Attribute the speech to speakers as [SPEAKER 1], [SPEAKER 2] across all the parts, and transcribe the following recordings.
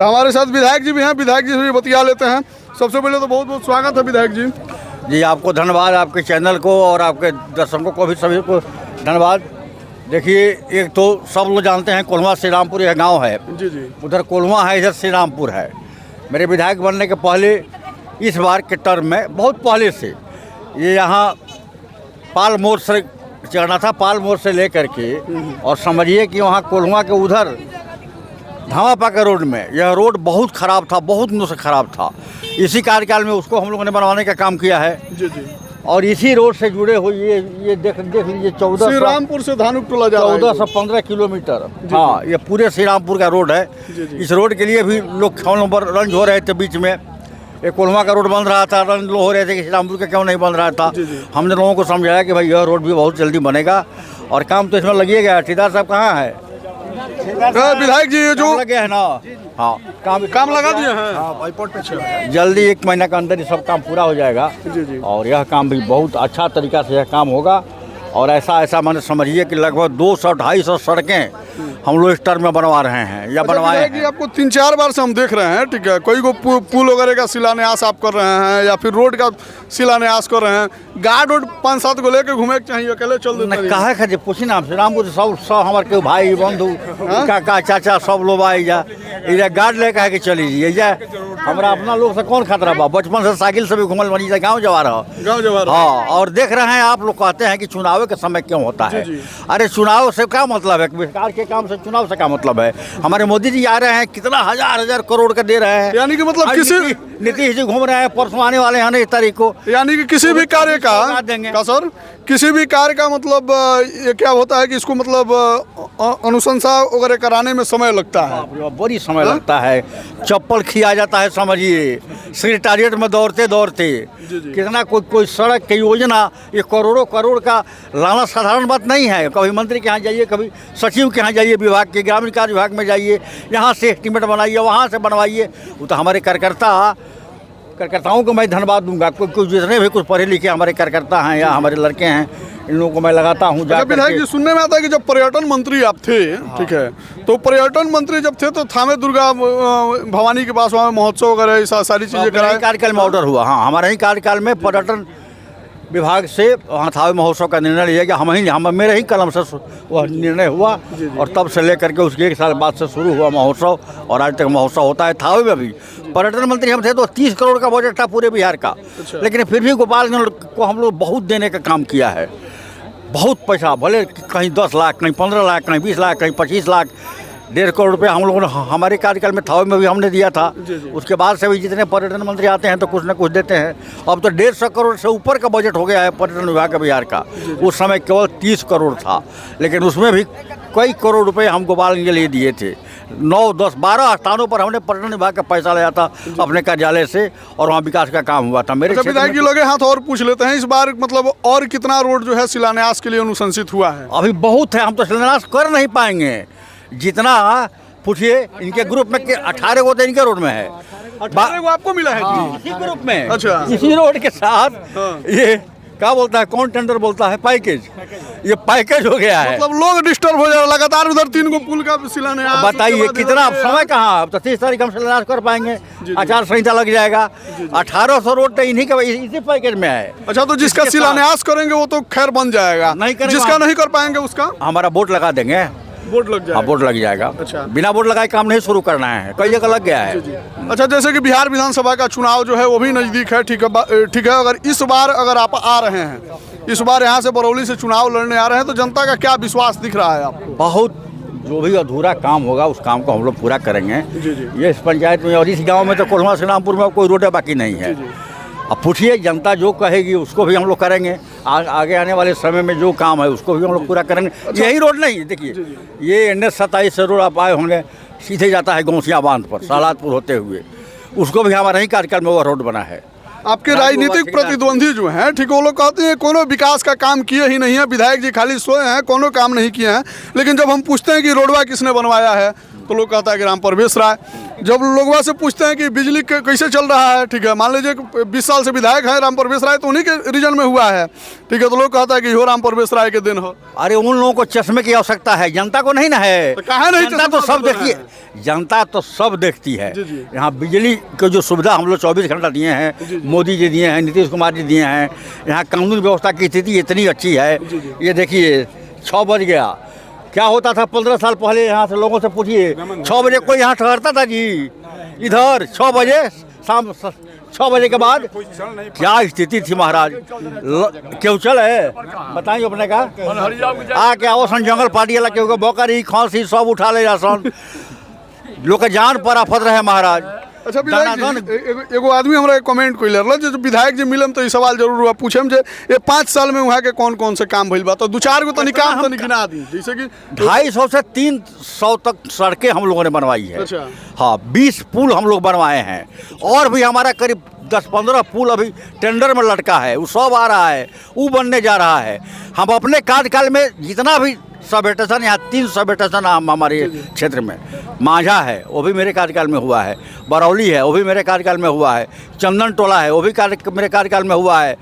[SPEAKER 1] हमारे साथ विधायक जी भी हैं, विधायक जी से भी बतिया लेते हैं। सबसे पहले तो बहुत बहुत स्वागत है विधायक जी।
[SPEAKER 2] जी आपको धन्यवाद, आपके चैनल को और आपके दर्शकों को भी सभी को धन्यवाद। देखिए, एक तो सब लोग जानते हैं कोल्हवा श्री रामपुर यह गांव है।
[SPEAKER 1] जी जी।
[SPEAKER 2] उधर कोल्हवा है, इधर श्री रामपुर है। मेरे विधायक बनने के पहले इस बार के टर्म में बहुत पहले से ये यहाँ पाल मोड़ से चढ़ना था, पाल मोड़ से लेकर के और समझिए कि वहाँ कोल्हवा के उधर धामापाका रोड में यह रोड बहुत ख़राब था, बहुत दिनों से ख़राब था। इसी कार्यकाल में उसको हम लोगों ने बनवाने का काम किया है।
[SPEAKER 1] जी जी।
[SPEAKER 2] और इसी रोड से जुड़े हुए ये देख लीजिए 14
[SPEAKER 1] श्री रामपुर से धानुक टोला जा रहा है।
[SPEAKER 2] 14 से 15 किलोमीटर। हाँ, ये पूरे श्री रामपुर का रोड है।
[SPEAKER 1] जी जी।
[SPEAKER 2] इस रोड के लिए भी लोग फोन पर रंज हो रहे थे। बीच में एक कोल्हवा का रोड बन रहा था, रंज हो रहे थे कि श्री रामपुर का क्यों नहीं बन रहा था।
[SPEAKER 1] जी जी।
[SPEAKER 2] हमने लोगों को समझाया कि भाई यह रोड भी बहुत जल्दी बनेगा और काम तो इसमें लगिए गया। ठेकेदार साहब कहाँ है?
[SPEAKER 1] विधायक जी, ये जो
[SPEAKER 2] लगे है ना, हाँ
[SPEAKER 1] काम लगा दिए हैं।
[SPEAKER 2] हाँ, जल्दी 1 महीना के अंदर ये सब काम पूरा हो जाएगा।
[SPEAKER 1] जी जी।
[SPEAKER 2] और यह काम भी बहुत अच्छा तरीका से यह काम होगा। और ऐसा मैंने समझिए कि लगभग 200-250 सड़कें हम लोग इस टर्म में बनवा रहे हैं या बनवाए
[SPEAKER 1] विधायक जी, आपको 3-4 बार से हम देख रहे हैं, ठीक है। कोई को पुल वगैरह का शिलान्यास आप कर रहे हैं या फिर रोड का शिलान्यास कर रहे हैं। गार्ड रोड 5-7 को लेकर घूमे के चाहिए, अकेले चल देते हैं।
[SPEAKER 2] कहा है पूछी ना श्री रामपुर सब हमारे के भाई बंधु काका चाचा सब लोग आई जा इधर गार्ड लेकर है कि चली जाइए। हमारा अपना लोग से कौन खतरा बा? बचपन से साइकिल से भी घूमल बनी जाए, गाँव जवा रहा। हाँ, और देख रहे हैं आप लोग कहते हैं कि चुनाव के समय क्यों होता है। अरे चुनाव से क्या मतलब है? सरकार के काम से चुनाव से क्या मतलब है? हमारे मोदी जी आ रहे हैं, कितना हजार करोड़ का दे रहे हैं।
[SPEAKER 1] यानी कि मतलब किसी
[SPEAKER 2] नीतीश जी घूम रहे हैं, परसों आने वाले हैं 1 तारीख को।
[SPEAKER 1] यानी कि किसी भी कार्य का सर, किसी भी कार्य का मतलब ये क्या होता है कि इसको मतलब अनुशंसा वगैरह कराने में समय लगता है।
[SPEAKER 2] बड़ी समय लगता है, चप्पल खिया जाता है समझिए, सेक्रेटारिएट में दौड़ते दौड़ते। कितना कोई सड़क की योजना, ये करोड़ों करोड़ का लाना साधारण बात नहीं है। कभी मंत्री के यहाँ जाइए, कभी सचिव के यहाँ जाइए, विभाग के ग्रामीण कार्य विभाग में जाइए, यहाँ से एस्टीमेट बनाइए, वहाँ से बनवाइए। वो तो हमारे कार्यकर्ताओं को मैं धन्यवाद दूंगा। कुछ जितने भी कुछ पढ़े लिखे हमारे कार्यकर्ता हैं या हमारे लड़के हैं, इन लोगों को मैं लगाता हूँ।
[SPEAKER 1] विधायक जी, सुनने में आता है कि जब पर्यटन मंत्री आप थे, ठीक है, तो पर्यटन मंत्री जब थे तो थामे दुर्गा भवानी के पास वहाँ महोत्सव वगैरह सारी चीज़ें कराए।
[SPEAKER 2] कार्यकाल में ऑर्डर हुआ। हाँ, हमारे ही कार्यकाल में पर्यटन विभाग से वहाँ थावे महोत्सव का निर्णय लिया गया। हम मेरे ही कलम से वह निर्णय हुआ और तब से लेकर के उसके 1 साल बाद से शुरू हुआ महोत्सव और आज तक महोत्सव होता है। थावे में भी पर्यटन मंत्री हम थे तो 30 करोड़ का बजट था पूरे बिहार का। लेकिन फिर भी गोपालगंज को हम लोग बहुत देने का काम किया है। बहुत पैसा, भले कहीं 10 लाख, कहीं 15 लाख, कहीं 20 लाख, कहीं 25 लाख, 1.5 करोड़ रुपये हम लोगों ने हमारे कार्यकाल में थावे में भी हमने दिया था। उसके बाद से भी जितने पर्यटन मंत्री आते हैं तो कुछ न कुछ देते हैं। अब तो 150 करोड़ से ऊपर का बजट हो गया है पर्यटन विभाग का बिहार का। उस समय केवल 30 करोड़ था, लेकिन उसमें भी कई करोड़ रुपए हम गोपालगंज के लिए दिए थे। 9, 10, 12 स्थानों पर हमने पर्यटन विभाग का पैसा लिया था अपने कार्यालय से और वहाँ विकास का काम हुआ था। मेरे
[SPEAKER 1] विधायक जी लगे हाथ और पूछ लेते हैं, इस बार मतलब और कितना रोड जो है शिलान्यास के लिए अनुशंसित हुआ है?
[SPEAKER 2] अभी बहुत है, हम तो शिलान्यास कर नहीं पाएंगे जितना। पूछिए, इनके ग्रुप में 18 को तो इनके रोड में है,
[SPEAKER 1] 18 को आपको मिला है?
[SPEAKER 2] हाँ, इसी ग्रुप में।
[SPEAKER 1] अच्छा,
[SPEAKER 2] इसी रोड के साथ ये क्या बोलता है, कौन टेंडर बोलता है, पैकेज। ये पैकेज हो गया है।
[SPEAKER 1] मतलब लोग डिस्टर्ब हो जाए लगातार। उधर 3 को पुल का शिलान्यास,
[SPEAKER 2] बताइए कितना समय कहाँ? अब तो 30 तारीख हम शिलान्यास कर पाएंगे, आचार संहिता लग जाएगा। 1800 रोड तो इन्हीं का इसी पैकेज में है।
[SPEAKER 1] अच्छा, तो जिसका शिलान्यास करेंगे वो तो खैर बन जाएगा, जिसका नहीं कर पाएंगे उसका
[SPEAKER 2] हमारा बोर्ड लगा देंगे।
[SPEAKER 1] बोर्ड लग जाएगा?
[SPEAKER 2] बोर्ड लग जाएगा।
[SPEAKER 1] अच्छा,
[SPEAKER 2] बिना बोर्ड लगाए काम नहीं शुरू करना है, कई जगह लग गया है।
[SPEAKER 1] अच्छा, जैसे कि बिहार विधानसभा का चुनाव जो है वो भी नज़दीक है, ठीक है। अगर इस बार अगर आप आ रहे हैं, इस बार यहाँ से बरौली से चुनाव लड़ने आ रहे हैं, तो जनता का क्या विश्वास दिख रहा है आपको?
[SPEAKER 2] बहुत, जो भी अधूरा काम होगा उस काम को हम लोग पूरा करेंगे। ये इस पंचायत में और इस गांव में तो कोल्हवा श्री रामपुर में कोई रोड बाकी नहीं है। अब पूछिए, जनता जो कहेगी उसको भी हम लोग करेंगे। आगे आने वाले समय में जो काम है उसको भी हम लोग पूरा करेंगे। यही रोड नहीं, देखिए ये NH 27 से रोड आप आए होंगे, सीधे जाता है गौसिया बांध पर सालादपुर होते हुए, उसको भी हमारे ही कार्यकाल में वो रोड बना है।
[SPEAKER 1] आपके राजनीतिक प्रतिद्वंदी जो हैं, ठीक, वो लोग कहते हैं कोनो विकास का काम किए ही नहीं है, विधायक जी खाली सोए हैं, कोनो काम नहीं किए हैं। लेकिन जब हम पूछते हैं कि रोडवा किसने बनवाया है, तो लोग कहता है कि राम प्रवेश राय। जब लोगों से पूछते हैं कि बिजली कैसे चल रहा है, ठीक है, मान लीजिए 20 साल से विधायक है राम प्रवेश राय, तो उन्हीं के रीजन में हुआ है, ठीक है, तो लोग कहता है कि हो राम प्रवेश राय के दिन हो।
[SPEAKER 2] अरे उन लोगों को चश्मे की आवश्यकता है, जनता को नहीं ना है।
[SPEAKER 1] तो कहाँ नहीं
[SPEAKER 2] जनता तो
[SPEAKER 1] चश्मा
[SPEAKER 2] सब देखती है, जनता तो सब देखती है। यहाँ बिजली की जो सुविधा हम लोग 24 घंटा दिए हैं, मोदी जी दिए हैं, नीतीश कुमार जी दिए हैं। यहाँ कानून व्यवस्था की स्थिति इतनी अच्छी है। ये देखिए 6 बज गया, क्या होता था 15 साल पहले? यहाँ से लोगों से पूछिए, 6 बजे कोई यहाँ ठहरता था जी? इधर 6 बजे शाम 6 बजे के बाद क्या स्थिति थी महाराज? क्यों चल है बताइए अपने का आ क्या वो सन जंगल पार्टी वाला क्यों बकरी खांसी सब उठा ले जा सन, लोग के जान पर आफत रहे महाराज।
[SPEAKER 1] अच्छा विधायक जी, एगो आदमी हमरा कमेंट कोई लड़ल जो विधायक जी मिलम तो ये सवाल जरूर हुआ पूछम जे ये 5 साल में वहाँ के कौन कौन से काम भइल बा, तो 2-4 गो तनी काम तनी गिना दी, जैसे कि
[SPEAKER 2] 250 से 300 तक सड़कें हम लोगों ने बनवाई है।
[SPEAKER 1] अच्छा।
[SPEAKER 2] हाँ 20 पुल हम लोग बनवाए हैं, और भी हमारा करीब 10-15 पुल अभी टेंडर में लटका है, वो सब आ रहा है, वो बनने जा रहा है। हम अपने कार्यकाल में जितना भी सब स्टेशन, यहाँ 3 सब स्टेशन हमारे क्षेत्र में, माझा है वो भी मेरे कार्यकाल में हुआ है, बरौली है वो भी मेरे कार्यकाल में हुआ है, चंदन टोला है वो भी मेरे कार्यकाल में हुआ है,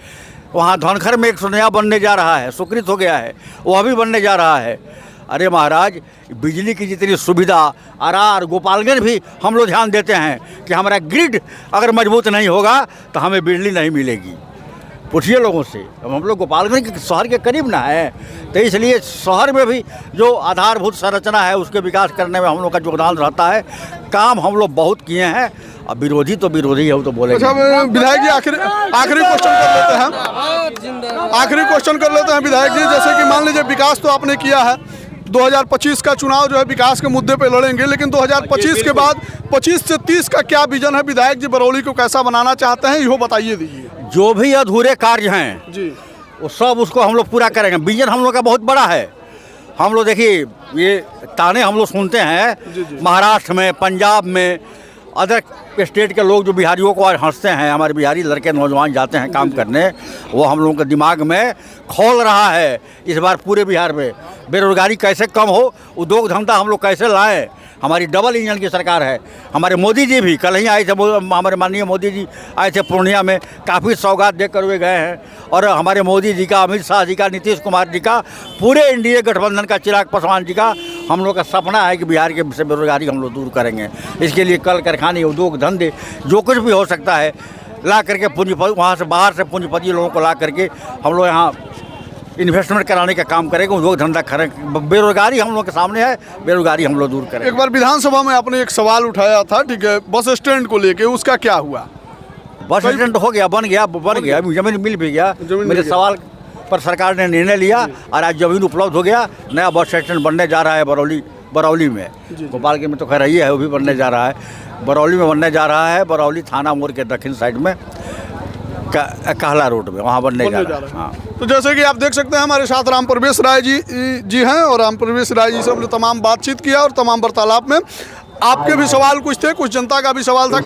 [SPEAKER 2] वहाँ धनखर में 100 नया बनने जा रहा है, स्वीकृत हो गया है, वह भी बनने जा रहा है। अरे महाराज बिजली की जितनी सुविधा आर गोपालगंज भी हम लोग ध्यान देते हैं कि हमारा ग्रिड अगर मजबूत नहीं होगा तो हमें बिजली नहीं मिलेगी। पूछिए लोगों से, हम लोग गोपालगंज के शहर के करीब ना है, तो इसलिए शहर में भी जो आधारभूत संरचना है उसके विकास करने में हम लोग का योगदान रहता है। काम हम लोग बहुत किए हैं, अब विरोधी तो विरोधी है, वो तो बोलेंगे।
[SPEAKER 1] अच्छा विधायक जी आखिरी क्वेश्चन कर लेते हैं, आखिरी क्वेश्चन कर लेते हैं विधायक जी, जैसे कि मान लीजिए विकास तो आपने किया है, 2025 का चुनाव जो है विकास के मुद्दे पे लड़ेंगे, लेकिन 2025 के बाद 25 से 30 का क्या विजन है? विधायक जी बरौली को कैसा बनाना चाहते हैं, यो बताइए दीजिए।
[SPEAKER 2] जो भी अधूरे कार्य हैं
[SPEAKER 1] जी
[SPEAKER 2] वो सब उसको हम लोग पूरा करेंगे। विजन हम लोग का बहुत बड़ा है। हम लोग देखिए ये ताने हम लोग सुनते हैं महाराष्ट्र में, पंजाब में, अदर स्टेट के लोग जो बिहारियों को आज हंसते हैं, हमारे बिहारी लड़के नौजवान जाते हैं काम करने, वो हम लोगों के दिमाग में खोल रहा है इस बार पूरे बिहार में बेरोजगारी कैसे कम हो, उद्योग धंधा हम लोग कैसे लाएं। हमारी डबल इंजन की सरकार है। हमारे मोदी जी भी कल ही आए थे, हमारे माननीय मोदी जी आए थे पूर्णिया में, काफ़ी सौगात देकर हुए गए हैं। और हमारे मोदी जी का, अमित शाह जी का, नीतीश कुमार जी का, पूरे एनडीए गठबंधन का, चिराग पासवान जी का हम लोग का सपना है कि बिहार के से बेरोजगारी हम लोग दूर करेंगे। इसके लिए कल कारखाने, उद्योग धंधे जो कुछ भी हो सकता है ला करके पूंजीपति, वहाँ से बाहर से पूंजीपति लोगों को ला करके हम लोग यहाँ इन्वेस्टमेंट कराने का काम करेंगे, उद्योग धंधा करेंगे। बेरोजगारी हम लोग के सामने है, बेरोजगारी हम लोग दूर करेंगे।
[SPEAKER 1] एक बार विधानसभा में आपने एक सवाल उठाया था, ठीक है, बस स्टैंड को लेके, उसका क्या हुआ?
[SPEAKER 2] बस स्टैंड हो गया, बन गया, जमीन मिल भी गया। मेरे सवाल पर सरकार ने निर्णय लिया और आज जमीन उपलब्ध हो गया। नया बस स्टैंड बनने जा रहा है बरौली में। गोपालगंज में तो खैर रही है, वो भी बनने जा रहा है, बरौली में बनने जा रहा है। बरौली थाना मोड़ के दक्षिण साइड में कहला रोड में, वहाँ बनने जा रहा है। हाँ।
[SPEAKER 1] तो जैसे कि आप देख सकते हैं हमारे साथ राम प्रवेश राय जी हैं, और राम प्रवेश राय जी से हमने तमाम बातचीत किया और तमाम वार्तालाप में आपके भी सवाल कुछ थे, कुछ जनता का भी सवाल था।